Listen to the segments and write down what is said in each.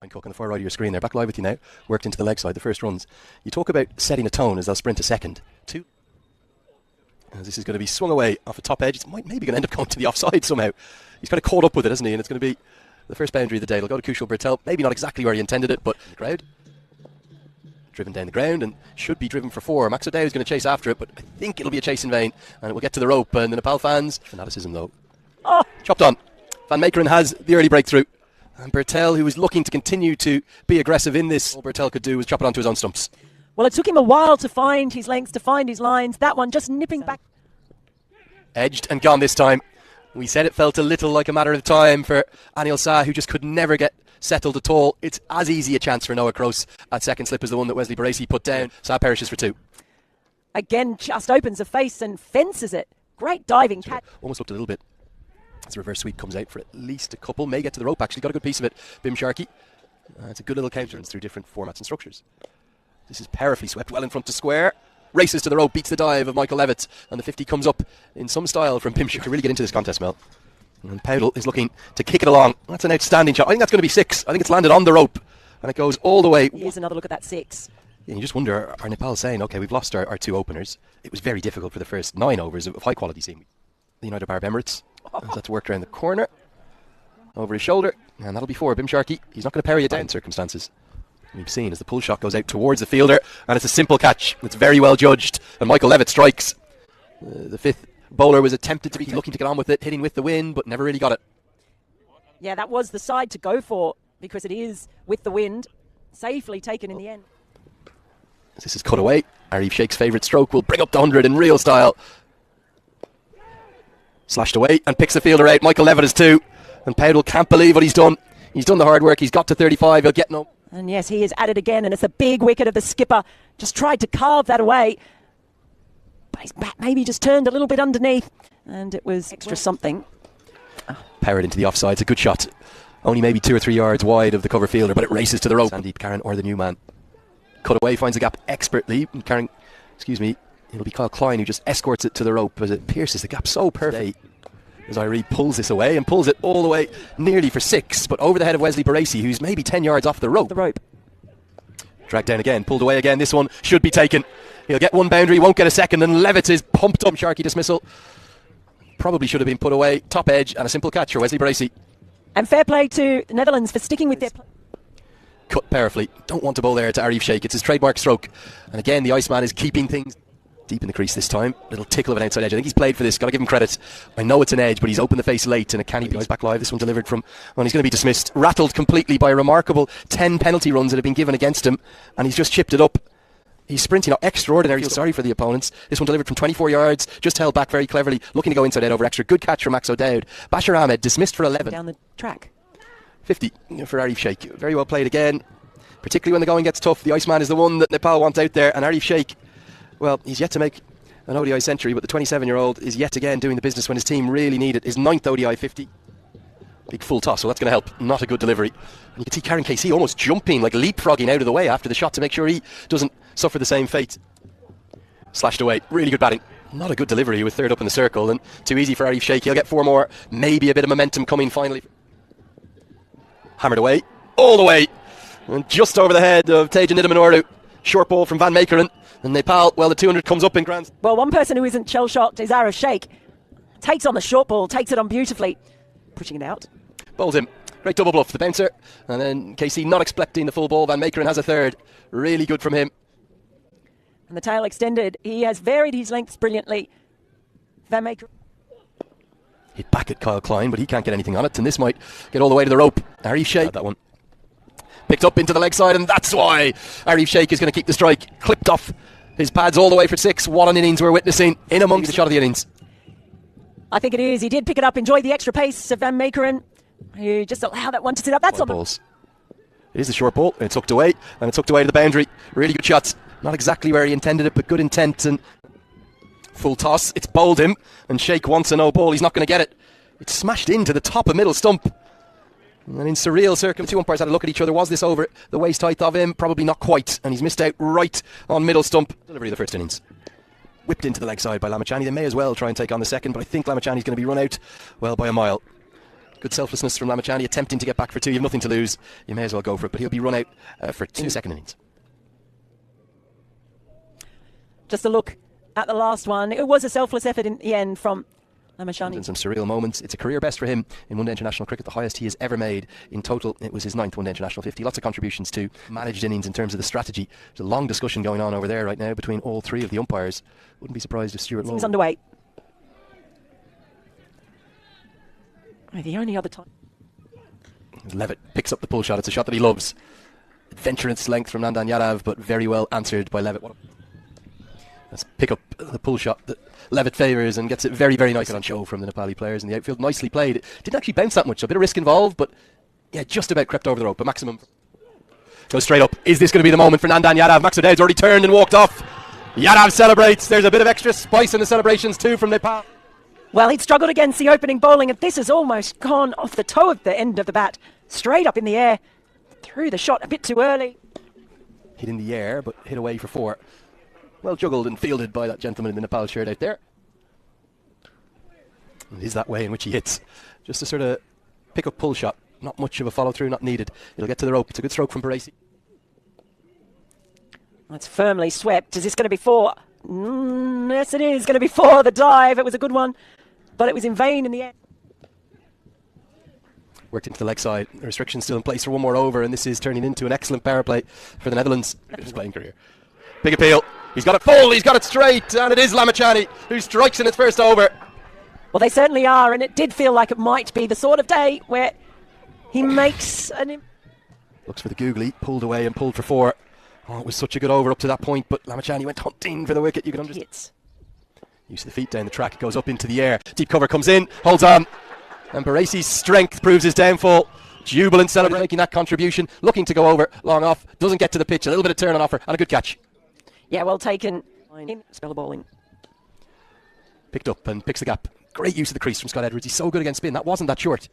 Cook on the far right of your screen there, back live with you now, worked into the leg side, the first runs. You talk about setting a tone as they'll sprint a second. Two. As this is going to be swung away off a top edge, it's maybe going to end up going to the offside somehow. He's kind of caught up with it, hasn't he? And it's going to be the first boundary of the day. It'll go to Kushal Bertel, maybe not exactly where he intended it, but the crowd. Driven down the ground and should be driven for 4. Max O'Dowd is going to chase after it, but I think it'll be a chase in vain. And it will get to the rope, and the Nepal fans, fanaticism though. Oh! Chopped on. Van Meekeren has the early breakthrough. And Bertel, who was looking to continue to be aggressive in this, all Bertel could do was chop it onto his own stumps. Well, it took him a while to find his lengths, to find his lines. That one just nipping back. Edged and gone this time. We said it felt a little like a matter of time for Anil Shah, who just could never get settled at all. It's as easy a chance for Noah Kroos at second slip as the one that Wesley Baresi put down. Shah perishes for 2. Again, just opens a face and fences it. Great diving catch. Almost looked a little bit. As the reverse sweep comes out for at least a couple. May get to the rope, actually. Got a good piece of it. Bim Sharkey. It's a good little counter through different formats and structures. This is powerfully swept well in front to square. Races to the rope, beats the dive of Michael Levitt. And the 50 comes up in some style from Bim Sharkey to really get into this contest, Mel. And Powdle is looking to kick it along. That's an outstanding shot. I think that's going to be 6. I think it's landed on the rope. And it goes all the way. Here's another look at that 6. Yeah, you just wonder, are Nepal saying, OK, we've lost our 2 openers. It was very difficult for the first 9 overs of high quality seeing the United Arab Emirates. That's worked around the corner, over his shoulder, and that'll be 4. Bim Sharkey, he's not going to parry it down in circumstances. We've seen as the pull shot goes out towards the fielder, and it's a simple catch. It's very well judged, and Michael Levitt strikes. The 5th bowler was attempted to be looking to get on with it, hitting with the wind, but never really got it. Yeah, that was the side to go for, because it is with the wind, safely taken in the end. As this is cut away, Arif Sheikh's favourite stroke will bring up the 100 in real style. Slashed away and picks the fielder out. Michael Levitt is 2. And Powdle can't believe what he's done. He's done the hard work. He's got to 35. He'll get no. And yes, he is at it again. And it's a big wicket of the skipper. Just tried to carve that away. But his bat maybe just turned a little bit underneath. And it was extra something. Powered into the offside. It's a good shot. Only maybe 2 or 3 yards wide of the cover fielder. But it races to the rope. Sandeep Karan or the new man. Cut away. Finds the gap expertly. Karan, excuse me. It'll be Kyle Klein who just escorts it to the rope as it pierces the gap so perfectly. As Irene pulls this away and pulls it all the way nearly for 6, but over the head of Wesley Baresi, who's maybe 10 yards off the rope. Dragged down again, pulled away again. This one should be taken. He'll get 1 boundary, won't get a second, and Levitt is pumped up. Sharkey dismissal. Probably should have been put away. Top edge and a simple catch for Wesley Baresi. And fair play to the Netherlands for sticking with their cut powerfully. Don't want to bowl there to Arif Sheikh. It's his trademark stroke. And again, the Iceman is keeping things deep in the crease this time. Little tickle of an outside edge. I think he's played for this. Got to give him credit. I know it's an edge, but he's opened the face late, and a canny goes back live. This one delivered from, well, he's going to be dismissed. Rattled completely by a remarkable 10 penalty runs that have been given against him, and he's just chipped it up. He's sprinting out extraordinary. Sorry for the opponents. This one delivered from 24 yards, just held back very cleverly, looking to go inside out over extra. Good catch from Max O'Dowd. Bashir Ahmed dismissed for 11. Down the track. 50 for Arif Sheikh. Very well played again, particularly when the going gets tough. The Iceman is the one that Nepal wants out there, and Arif Sheikh, well, he's yet to make an ODI century, but the 27-year-old is yet again doing the business when his team really need it. His 9th ODI 50. Big full toss, so that's going to help. Not a good delivery. And you can see Karen KC almost jumping, like leapfrogging out of the way after the shot to make sure he doesn't suffer the same fate. Slashed away. Really good batting. Not a good delivery with 3rd up in the circle, and too easy for Arif Sheikh. He'll get 4 more. Maybe a bit of momentum coming finally. Hammered away. All the way. And just over the head of Tejan Nidamanoru. Short ball from Van Meekeren. And Nepal, well, the 200 comes up in grand. Well, one person who isn't shell-shocked is Arif Sheikh. Takes on the short ball, takes it on beautifully. Pushing it out. Bowls him. Great double bluff, the bouncer. And then KC not expecting the full ball. Van Meekeren has a 3rd. Really good from him. And the tail extended. He has varied his lengths brilliantly. Van Meekeren hit back at Kyle Klein, but he can't get anything on it. And this might get all the way to the rope. Arif Sheikh. That one. Picked up into the leg side, and that's why Arif Sheikh is going to keep the strike. Clipped off his pads all the way for 6. What an innings we're witnessing in amongst the shot of the innings. I think it is. He did pick it up, enjoyed the extra pace of Van Meekeren, who just allowed that one to sit up. That's on balls. It is a short ball, and it's tucked away, and it's tucked away to the boundary. Really good shots. Not exactly where he intended it, but good intent. And full toss. It's bowled him, and Sheikh wants a no ball. He's not going to get it. It's smashed into the top of middle stump. And in surreal circumstances, 2 umpires had a look at each other. Was this over the waist height of him? Probably not quite. And he's missed out right on middle stump. Delivery of the first innings. Whipped into the leg side by Lamachani. They may as well try and take on the second, but I think Lamachani's going to be run out, well, by a mile. Good selflessness from Lamachani, attempting to get back for 2. You have nothing to lose. You may as well go for it, but he'll be run out for 2 second innings. Just a look at the last one. It was a selfless effort in the end from Lamachani. And some surreal moments. It's a career best for him in one-day international cricket, the highest he has ever made in total. It was his 9th one-day international 50. Lots of contributions to managed innings in terms of the strategy. There's a long discussion going on over there right now between all 3 of the umpires. Wouldn't be surprised if Stuart Lowe... Seems underway. The only other time. Levitt picks up the pull shot. It's a shot that he loves. Adventurous length from Nandan Yadav, but very well answered by Levitt. Let's pick up the pull shot that Levitt favours and gets it very, very nice on show from the Nepali players in the outfield. Nicely played. It didn't actually bounce that much, so a bit of risk involved, but yeah, just about crept over the rope. But maximum goes straight up. Is this going to be the moment for Nandan Yadav? Max O'Dowd's already turned and walked off. Yadav celebrates. There's a bit of extra spice in the celebrations too from Nepal. Well, he'd struggled against the opening bowling, and this has almost gone off the toe of the end of the bat. Straight up in the air. Threw the shot a bit too early. Hit in the air, but hit away for 4. Well juggled and fielded by that gentleman in the Nepal shirt out there. It is that way in which he hits. Just a sort of pick-up pull shot. Not much of a follow-through, not needed. It'll get to the rope. It's a good stroke from Parasi. That's firmly swept. Is this going to be 4? Yes, it is going to be 4. The dive. It was a good one, but it was in vain in the end. Worked into the leg side. The restrictions still in place for one more over, and this is turning into an excellent power play for the Netherlands. His playing career. Big appeal. He's got it full. He's got it straight, and it is Lamachani who strikes in its first over. Well, they certainly are, and it did feel like it might be the sort of day where he makes an... Looks for the googly, pulled away and pulled for 4. Oh, it was such a good over up to that point, but Lamachani went hunting for the wicket. You can understand. Use of the feet down the track, it goes up into the air. Deep cover comes in, holds on, and Parasi's strength proves his downfall. Jubilant celebrating, making that contribution, looking to go over, long off, doesn't get to the pitch, a little bit of turn on offer, and a good catch. Yeah, well taken. Spell the ball in. Picked up and picks the gap. Great use of the crease from Scott Edwards. He's so good against spin. That wasn't that short.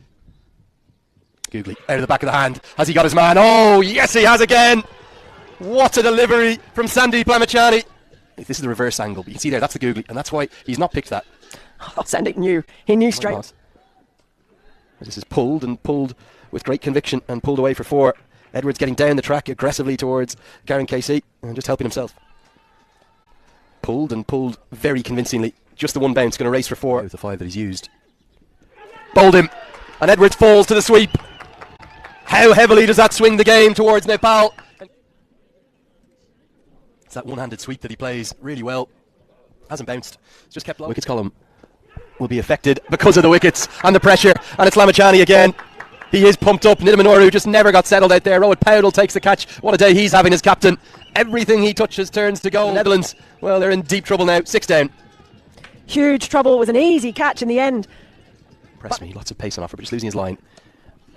Googly out of the back of the hand. Has he got his man? Oh, yes, he has again. What a delivery from Sandeep Lamachani. This is the reverse angle. But you can see there, that's the googly, and that's why he's not picked that. Oh, Sandeep knew. He knew straight. This is pulled and pulled with great conviction and pulled away for 4. Edwards getting down the track aggressively towards Karen KC and just helping himself. Pulled and pulled very convincingly. Just the one bounce, going to race for 4 with the 5 that he's used. Bowled him, and Edwards falls to the sweep. How heavily does that swing the game towards Nepal? It's that one-handed sweep that he plays really well. Hasn't bounced. It's just kept low. Wickets column will be affected because of the wickets and the pressure, and it's Lamachani again. He is pumped up. Nidamanoru just never got settled out there. Rohit Powdell takes the catch. What a day he's having as captain. Everything he touches turns to goal. The Netherlands, well, they're in deep trouble now. 6 down. Huge trouble. It was an easy catch in the end. Press me. Lots of pace on offer, but just losing his line.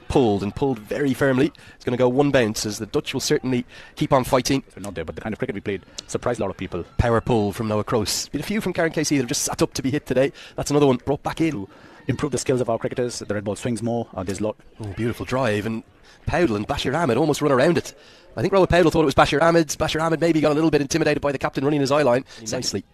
Pulled and pulled very firmly. It's going to go one bounce as the Dutch will certainly keep on fighting. We're not there, but the kind of cricket we played surprised a lot of people. Power pull from Noah Kroos. Been a few from Karen KC that have just sat up to be hit today. That's another one brought back in. Improve the skills of our cricketers. The red ball swings more. There's a lot. Oh, beautiful drive. And Powdell and Bashir Ahmed almost run around it. I think Rohit Powdell thought it was Bashir Ahmed's. Bashir Ahmed maybe got a little bit intimidated by the captain running his eye line nicely.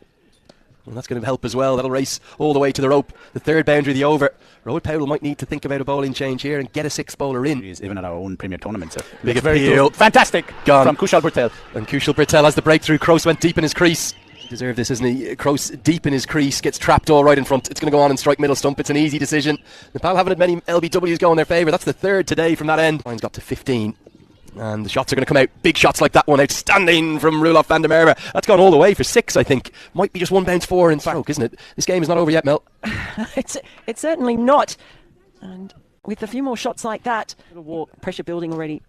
And that's going to help as well. That'll race all the way to the rope. The 3rd boundary, the over. Rohit Powdell might need to think about a bowling change here and get a 6 bowler in. Even at our own Premier tournament. So big appeal. Fantastic. Gone. From Kushal Patel. And Kushal Patel has the breakthrough. Kroos went deep in his crease. He deserved this, isn't he? Kroos deep in his crease, gets trapped all right in front. It's going to go on and strike middle stump. It's an easy decision. Nepal haven't had many LBWs go in their favour. That's the 3rd today from that end. Line's got to 15. And the shots are going to come out. Big shots like that one. Outstanding from Roelof van der Merwe. That's gone all the way for 6, I think. Might be just one bounce 4 in stroke, isn't it? This game is not over yet, Mel. It's certainly not. And with a few more shots like that, little walk, pressure building already.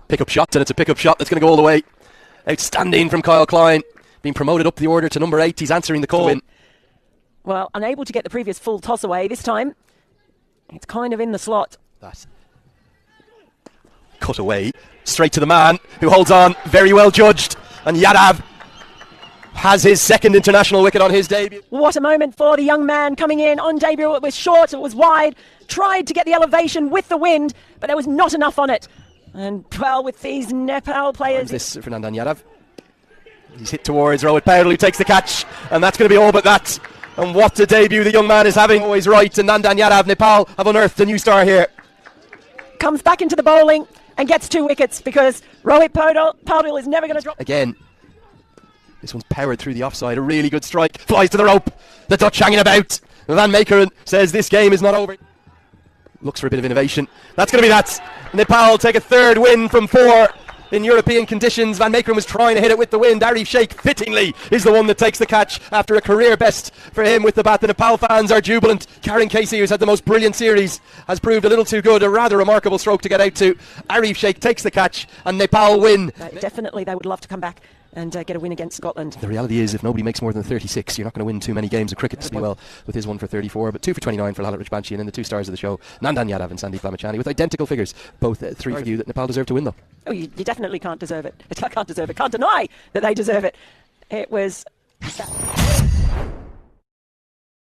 Pick-up shot, and it's a pick-up shot that's going to go all the way. Outstanding from Kyle Klein. Being promoted up the order to number 8. He's answering the call. Well, unable to get the previous full toss away this time. It's kind of in the slot. That's cut away. Straight to the man who holds on. Very well judged. And Yadav has his 2nd international wicket on his debut. What a moment for the young man coming in on debut. It was short, it was wide. Tried to get the elevation with the wind, but there was not enough on it. And well, with these Nepal players... This Fernandan Yadav. He's hit towards Rohit Powdell, who takes the catch. And that's going to be all but that. And what a debut the young man is having. Always right. And Nandan Yadav, Nepal have unearthed a new star here. Comes back into the bowling and gets 2 wickets because Rohit Paudil is never going to drop. Again, this one's powered through the offside. A really good strike. Flies to the rope. The Dutch hanging about. Van Meekeren says this game is not over. Looks for a bit of innovation. That's going to be that. Nepal take a 3rd win from 4 in European conditions. Van Meekeren was trying to hit it with the wind. Arif Sheikh, fittingly, is the one that takes the catch after a career best for him with the bat. The Nepal fans are jubilant. Karen Casey, who's had the most brilliant series, has proved a little too good. A rather remarkable stroke to get out to. Arif Sheikh takes the catch and Nepal win. Definitely, they would love to come back and get a win against Scotland. The reality is, if nobody makes more than 36, you're not going to win too many games of cricket. To be well with his 1 for 34, but 2 for 29 for Lalit Rajbanshi, and in the 2 stars of the show, Nandan Yadav and Sandeep Lamachani with identical figures. Both 3 for you that Nepal deserve to win, though. Oh, you definitely can't deserve it. Can't deny that they deserve it. It was...